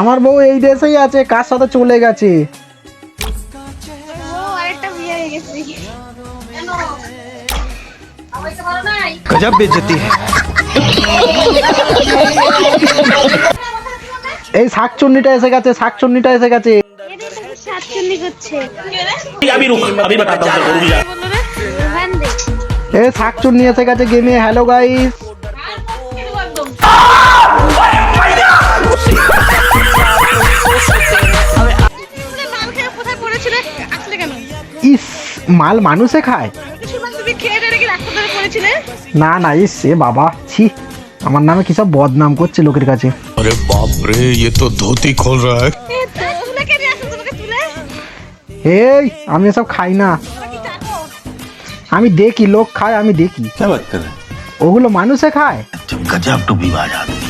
আমার বউ এই দেশেই আছে, কার সাথে চলে গেছে। गजब बेइज्जती है। এই শাকচুন্নিটা এসে গেছে, শাকচুন্নিটা এসে গেছে। এ শাকচুন্নি এসে গেছে গেমে। হ্যালো গাইস, ইস মাল মানুষে খায় না না, ইস এ বাবা, ছি, আমার নামে কি সব বদনাম করছে লোকের কাছে। अरे बाप रे, ये तो धोती खोल रहा है। এই আমি এসব খাই না, আমি দেখি লোক খায়, আমি দেখি। क्या बात कर रहे हैं? ওগুলো মানুষে খায়। गजब टू विवाद आदमी।